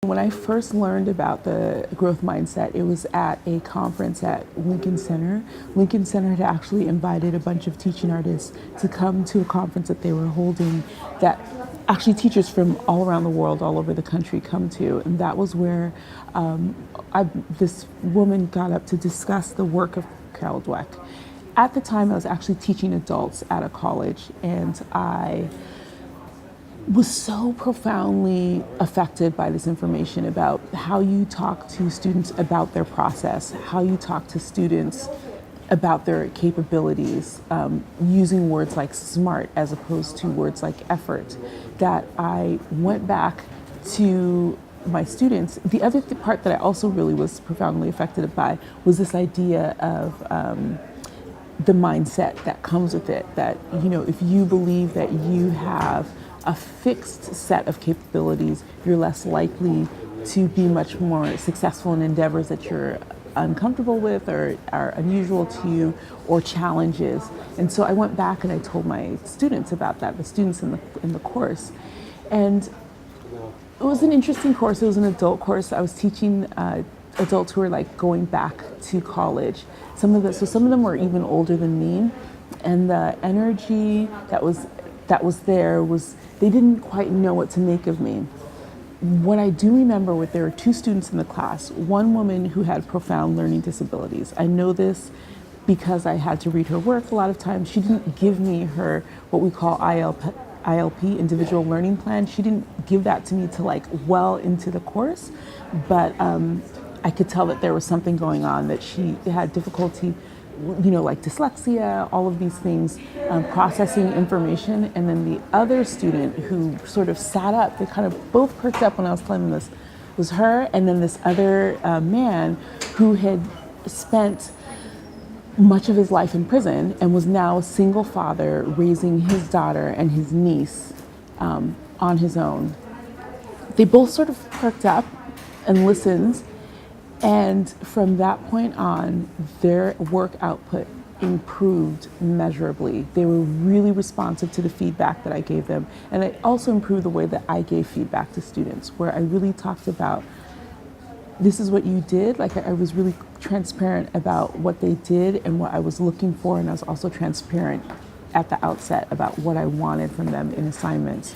When I first learned about the growth mindset, it was at a conference at Lincoln Center. Lincoln Center had actually invited a bunch of teaching artists to come to a conference that they were holding that actually teachers from all around the world, all over the country come to. And that was where this woman got up to discuss the work of Carol Dweck. At the time, I was actually teaching adults at a college, and I was so profoundly affected by this information about how you talk to students about their process, how you talk to students about their capabilities, using words like smart as opposed to words like effort, that I went back to my students. The other part that I also really was profoundly affected by was this idea of the mindset that comes with it, that, you know, if you believe that you have a fixed set of capabilities, you're less likely to be much more successful in endeavors that you're uncomfortable with or are unusual to you, or challenges. And so I went back and I told my students about that, the students in the course. And it was an interesting course. It was an adult course. I was teaching adults who were like going back to college. Some of them were even older than me, and the energy that was there was, they didn't quite know what to make of me. What I do remember was there were two students in the class, one woman who had profound learning disabilities. I know this because I had to read her work a lot of times. She didn't give me her, what we call ILP, individual learning plan. She didn't give that to me till like well into the course, but I could tell that there was something going on, that she had difficulty, you know, like dyslexia, all of these things, processing information. And then the other student who sort of sat up, they kind of both perked up when I was telling them this, was her, and then this other man who had spent much of his life in prison and was now a single father raising his daughter and his niece on his own. They both sort of perked up and listened. And from that point on, their work output improved measurably. They were really responsive to the feedback that I gave them. And it also improved the way that I gave feedback to students, where I really talked about, this is what you did. Like, I was really transparent about what they did and what I was looking for. And I was also transparent at the outset about what I wanted from them in assignments.